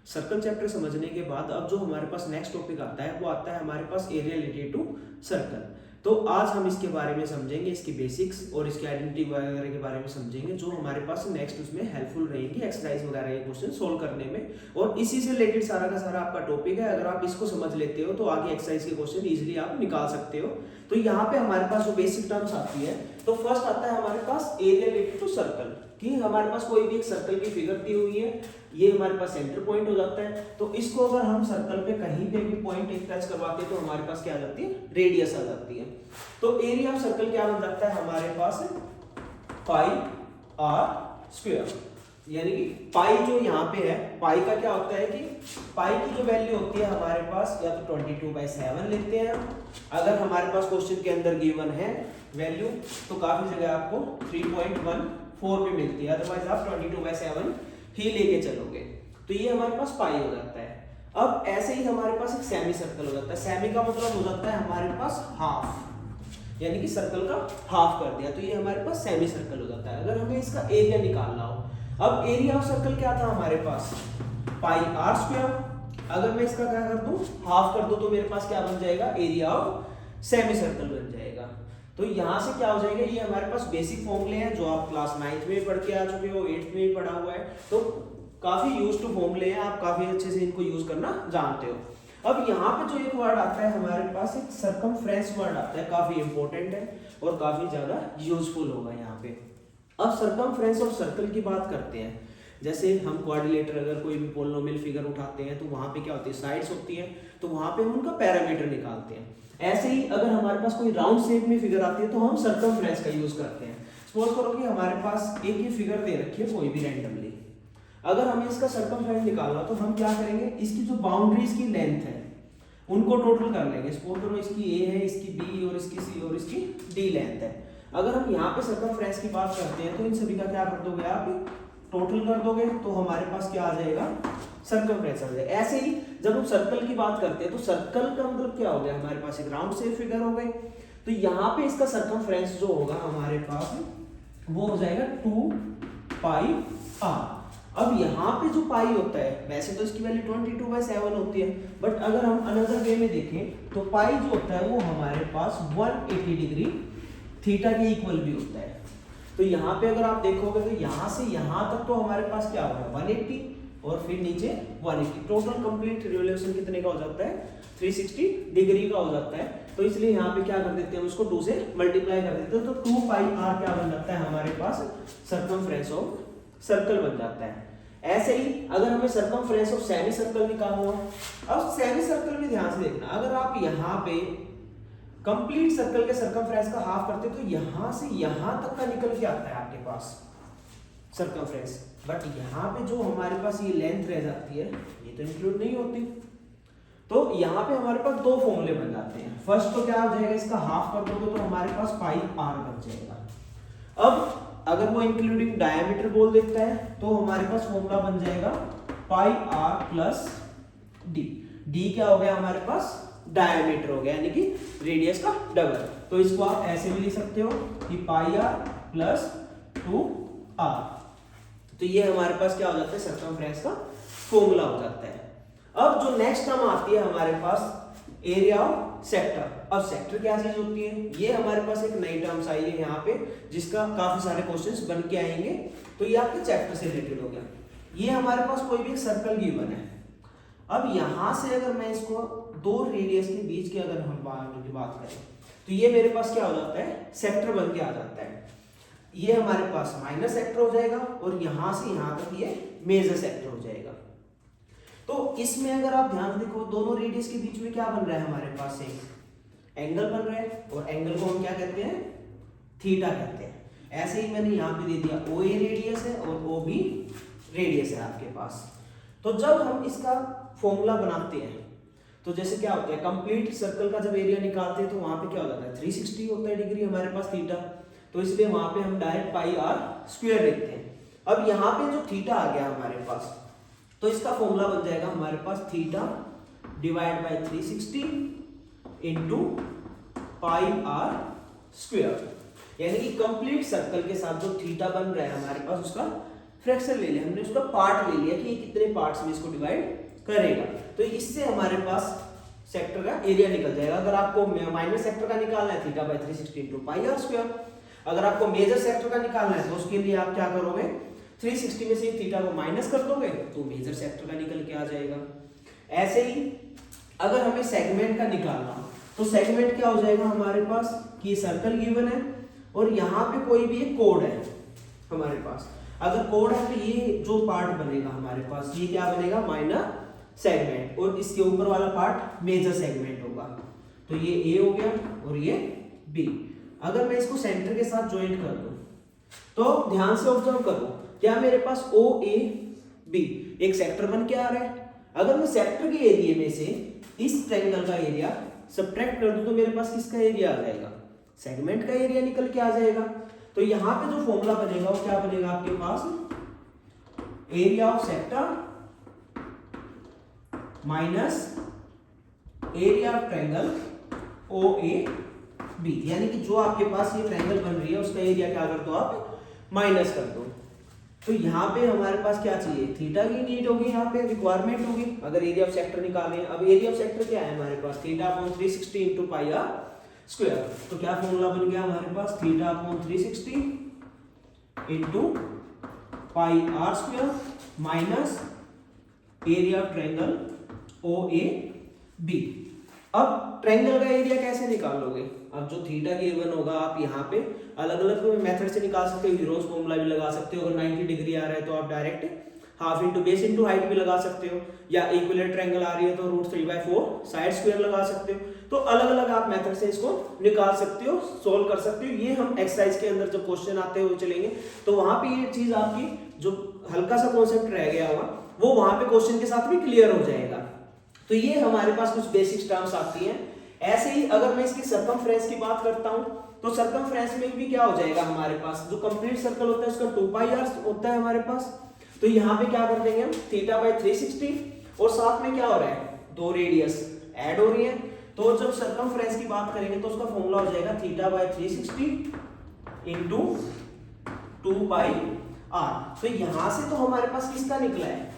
Circle chapter समझने के बाद अब जो हमारे पास नेक्स्ट टॉपिक आता है वो आता है हमारे पास एरिया रिलेटेड टू सर्कल। तो आज हम इसके बारे में समझेंगे, इसकी बेसिक्स और इसकी आइडेंटिटी वगैरह के बारे में समझेंगे, जो हमारे पास नेक्स्ट उसमें हेल्पफुल रहेंगी एक्सरसाइज वगैरह के क्वेश्चन सोल्व करने में। और इसी से रिलेटेड सारा का सारा आपका टॉपिक है। अगर आप इसको समझ लेते हो तो आगे एक्सरसाइज के क्वेश्चन इजीली आप निकाल सकते हो। तो यहाँ पे हमारे पास जो बेसिक टर्म्स आती है, तो फर्स्ट आता है हमारे पास एरिया रिलेटेड टू सर्कल, कि हमारे पास कोई भी एक सर्कल की फिगर दी हुई है, ये हमारे पास सेंटर पॉइंट हो जाता है। तो इसको अगर हम सर्कल पे कहीं पे भी पॉइंट एक टच करवाते हैं तो हमारे पास क्या आ जाती है, रेडियस आ जाती है। तो एरिया ऑफ सर्कल क्या बन जाता है हमारे पास, पाई आर स्क्वायर। यानी कि पाई जो यहाँ पे है, पाई का क्या होता है कि पाई की जो वैल्यू होती है हमारे पास या तो 22/7 लेते हैं। अगर हमारे पास क्वेश्चन के अंदर गिवन है वैल्यू तो काफी जगह आपको 3.14 पे मिलती है, अदरवाइज आप 22/7 ही लेके चलोगे। तो ये हमारे पास पाई हो जाता है। अब ऐसे ही हमारे पास एक सेमी सर्कल हो जाता है। सेमी का मतलब हो जाता है हमारे पास हाफ, यानी कि सर्कल का हाफ कर दिया, तो ये हमारे पास सेमी सर्कल हो जाता है। अगर हमें इसका एरिया निकालना हो, अब एरिया ऑफ सर्कल क्या था हमारे पास, पाई आर स्क्वायर। अगर मैं इसका क्या कर दूं, हाफ कर दूं, तो मेरे पास क्या बन जाएगा, एरिया ऑफ सेमी सर्कल बन जाएगा। तो यहाँ से क्या हो जाएगा, ये हमारे पास बेसिक फॉर्मूले हैं जो आप क्लास 9th में पढ़ के आ चुके हो, 8th में भी पढ़ा हुआ है, तो काफी यूज टू फॉर्मूले हैं, आप काफी अच्छे से इनको यूज करना जानते हो। अब यहाँ पे जो एक वर्ड आता है हमारे पास, एक सर्कमफ्रेंस वर्ड आता है, काफी इंपॉर्टेंट है और काफी ज्यादा यूजफुल होगा यहाँ पे। अब सर्कमफ्रेंस और सर्कल की बात करते हैं, जैसे हम क्वाड्रिलेटर अगर कोई भी पोलिनोमियल फिगर उठाते हैं तो वहां पे क्या होती है, साइड्स होती है, तो वहां पे हम उनका पैरामीटर निकालते हैं। ऐसे ही अगर हमारे पास कोई राउंड शेप में फिगर आती है तो हम सर्कमफ्रेंस का यूज करते हैं। सपोज करो कि हमारे पास एक ही फिगर दे रखी है कोई भी रैंडमली, अगर हमें इसका सर्कमफ्रेंस निकालना तो हम क्या करेंगे, इसकी जो बाउंड्रीज की लेंथ है उनको टोटल कर लेंगे। सपोज करो इसकी ए है, इसकी बी और इसकी सी और इसकी डी लेंथ है। अगर हम यहाँ पे सर्कमफ्रेंस की बात करते हैं तो इन सभी का क्या कर दोगे, आप टोटल कर दोगे तो हमारे पास क्या आ जाएगा, सर्कमफ्रेंस आ जाएगा। ऐसे ही जब हम सर्कल की बात करते हैं तो सर्कल का मतलब क्या हो गया, हमारे पास एक राउंड शेप फिगर हो गई, तो यहाँ पे इसका सर्कमफ्रेंस जो होगा हमारे पास वो हो जाएगा 2 पाई आर। अब यहाँ पे जो पाई होता है, वैसे तो इसकी वैल्यू 22/7 होती है, बट अगर हम अनदर वे में देखें तो पाई जो होता है वो हमारे पास 180 डिग्री थीटा के इक्वल भी होता है। तो यहाँ पे अगर आप देखोगे तो यहाँ से यहाँ तक तो हमारे पास क्या होगा, 180 और फिर नीचे 180, टोटल कंप्लीट रिवोल्यूशन कितने का हो जाता है, 360 डिग्री का हो जाता है। तो इसलिए यहाँ पे क्या कर देते हैं, उसको 2 से मल्टीप्लाई कर देते हैं, तो 2 पाई आर क्या बन जाता है हमारे पास, सर्कमफ्रेंस ऑफ सर्कल बन जाता है। ऐसे ही अगर हमें सर्कमफ्रेंस ऑफ सेमी सर्कल निकालना हो, अब सेमी सर्कल में ध्यान से देखना, अगर आप यहाँ पे कंप्लीट सर्कल के सर्कमफ्रेंस का हाफ करते तो यहाँ से यहाँ तक का निकल के आता है आपके पास सर्कमफ्रेंस, बट यहाँ पे जो हमारे पास ये लेंथ रह जाती है ये तो इंक्लूड नहीं होती। तो यहाँ पे हमारे पास 2 फॉर्मूले बन जाते हैं। फर्स्ट तो क्या हो जाएगा, इसका हाफ कर दोगे तो हमारे पास पाई आर बन जाएगा। अब अगर वो इंक्लूडिंग डायमीटर बोल देता है तो हमारे पास फॉर्मूला बन जाएगा पाई आर प्लस डी। डी क्या हो गया हमारे पास, डायमीटर हो गया, यानी कि रेडियस का डबल। तो इसको आप ऐसे भी लिख सकते हो कि पाई आर प्लस 2 आर। तो ये हमारे पास क्या हो जाता है, सर्कमफ्रेंस का फॉर्मूला हो जाता है। अब जो नेक्स्ट टर्म आती है हमारे पास, एरिया ऑफ सेक्टर। अब सेक्टर क्या चीज होती है, ये हमारे पास एक नई टर्म्स आई है यहाँ पे, जिसका काफी सारे क्वेश्चंस बन के आएंगे, तो ये आपके चैप्टर से रिलेटेड हो गया। ये हमारे पास कोई भी एक सर्कल गिवन है। अब यहाँ से अगर मैं इसको 2 रेडियस के बीच की अगर हम बात करें तो ये मेरे पास क्या हो जाता है, सेक्टर बन के आ जाता है। ये हमारे पास माइनर सेक्टर हो जाएगा और यहाँ से यहाँ तक ये मेजर सेक्टर हो जाएगा। तो इसमें अगर आप ध्यान देखो, दोनों रेडियस के बीच में क्या बन रहा है हमारे पास, एक एंगल बन रहा है, और एंगल को हम क्या कहते हैं, थीटा कहते हैं। ऐसे ही मैंने यहाँ पे दे दिया OA रेडियस है और OB रेडियस है आपके पास। तो जब हम इसका फॉर्मूला बनाते हैं तो जैसे क्या होता है, कंप्लीट सर्कल का जब एरिया निकालते हैं तो वहां पे क्या हो जाता है, 360 होता है डिग्री हमारे पास थीटा, तो इसलिए वहां पे हम डायरेक्ट पाई आर स्क्वायर लिखते हैं। अब यहाँ पे जो थीटा आ गया हमारे पास, तो इसका फॉर्मूला बन जाएगा हमारे पास theta divide by 360 into pi are square, यानी कि कंप्लीट सर्कल के साथ जो थीटा बन रहा है हमारे पास उसका फ्रैक्शन ले लिया, हमने उसका पार्ट ले लिया कि ये कितने पार्ट्स में इसको डिवाइड करेगा। तो इससे हमारे पास सेक्टर का एरिया निकल जाएगा। अगर आपको माइनर सेक्टर का निकालना है theta by 360 into pi are square. अगर आपको मेजर सेक्टर का निकालना है तो उसके लिए आप क्या करोगे, 360 में से थीटा को माइनस कर दोगे तो मेजर सेक्टर का निकल के आ जाएगा। ऐसे ही अगर हमें सेगमेंट का निकालना हो तो सेगमेंट क्या हो जाएगा हमारे पास कि सर्कल गिवन है और यहाँ पे कोई भी एक कोड है हमारे पास। अगर कोड है तो ये जो पार्ट बनेगा हमारे पास ये क्या बनेगा, माइनर सेगमेंट, और इसके ऊपर वाला पार्ट मेजर सेगमेंट होगा। तो ये ए हो गया और ये बी। अगर मैं इसको सेंटर के साथ ज्वाइंट कर दूं तो ध्यान से ऑब्जर्व करो, क्या मेरे पास ओ ए बी एक सेक्टर बन के आ रहा है। अगर मैं सेक्टर के एरिया में से इस ट्रायंगल का एरिया सब्ट्रैक्ट कर दूं तो मेरे पास किसका एरिया आ जाएगा, सेगमेंट का एरिया निकल के आ जाएगा। तो यहाँ पे जो फॉर्मूला बनेगा वो क्या बनेगा आपके पास, area of sector minus area of triangle O A B, यानी कि जो आपके पास ये ट्रायंगल बन रही है उसका एरिया क्या कर दो आप माइनस कर दो। तो यहाँ पे हमारे पास क्या चाहिए, थीटा की नीड होगी, यहाँ पे रिक्वायरमेंट होगी अगर एरिया ऑफ सेक्टर निकालने हैं। अब एरिया ऑफ सेक्टर क्या है हमारे पास, theta upon 360 into pi are square. तो क्या फॉर्मूला बन गया हमारे पास, theta upon 360 into pi are square minus area of triangle O A B. अब ट्रायंगल का एरिया कैसे निकालोगे, अब जो थीटा गिवन होगा आप यहाँ पे अलग अलग मेथड से निकाल सकते हो। हीरोज फॉर्मूला भी लगा सकते हो, अगर 90 डिग्री आ रहा है तो आप direct half into base into height भी लगा सकते हो, या इक्विलेटरल ट्रायंगल आ रही है तो √3/4 साइड स्क्वायर लगा सकते हो। तो अलग अलग आप मेथड से इसको निकाल सकते हो, सोल्व कर सकते हो। ये हम एक्सरसाइज के अंदर जब क्वेश्चन आते हुए चलेंगे तो वहां पे ये चीज आपकी जो हल्का सा कॉन्सेप्ट रह गया होगा वो वहां पे क्वेश्चन के साथ भी क्लियर हो जाएगा। तो ये हमारे पास कुछ बेसिक टर्म्स आती हैं। ऐसे ही अगर मैं इसकी सर्कमफ्रेंस की बात करता हूं तो सर्कमफ्रेंस में भी क्या हो जाएगा हमारे पास, जो कंप्लीट सर्कल होता है उसका 2 पाई आर होता है हमारे पास। तो यहाँ पे क्या कर देंगे हम, थीटा बाई 360 और साथ में क्या हो रहा है, दो रेडियस ऐड हो रही है। तो जब सर्कमफ्रेंस की बात करेंगे तो उसका फॉर्मूला हो जाएगा theta by 360 into 2 pi r. तो यहां से तो हमारे पास किसका निकला है,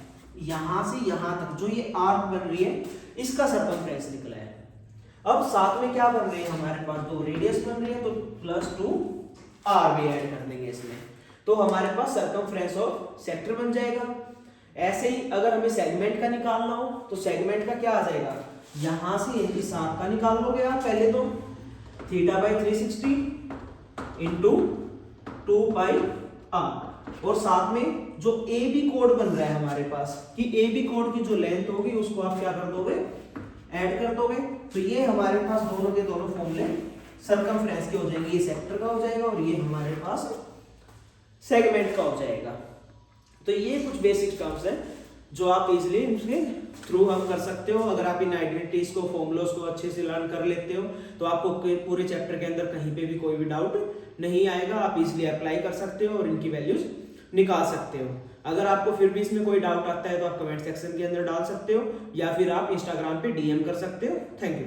यहां से यहां तक जो ये आर्क बन रही है इसका सर्कमफ्रेंस निकला है। अब साथ में क्या बन रही है हमारे पास, दो रेडियस बन रही है तो +2 आर भी ऐड कर देंगे इसमें, तो हमारे पास सर्कमफ्रेंस ऑफ सेक्टर बन जाएगा। ऐसे ही अगर हमें सेगमेंट का निकालना हो तो सेगमेंट का क्या आ जाएगा, यहां से इस आर्क का निकाल लोगे आप पहले तो theta by 360 into 2 pi r, और साथ में जो ए बी कोड बन रहा है हमारे पास कि ए बी कोड की जो लेंथ होगी उसको आप क्या कर दोगे, ऐड कर दोगे। तो ये हमारे पास दोनों के दोनों फॉर्मूले सर्कमफ्रेंस के हो जाएंगे, ये सेक्टर का हो जाएगा और ये हमारे पास सेगमेंट का हो जाएगा। तो ये कुछ बेसिक टर्म्स हैं जो आप इजीली उसके थ्रू हम कर सकते हो। अगर आप इन आइडेंटिटीज को, फॉर्मूलास को अच्छे से लर्न कर लेते हो तो आपको पूरे चैप्टर के अंदर कहीं पे भी कोई भी डाउट नहीं आएगा, आप इजीली अप्लाई कर सकते हो और इनकी वैल्यूज निकाल सकते हो। अगर आपको फिर भी इसमें कोई डाउट आता है तो आप कमेंट सेक्शन के अंदर डाल सकते हो या फिर आप इंस्टाग्राम पे डीएम कर सकते हो। Thank you.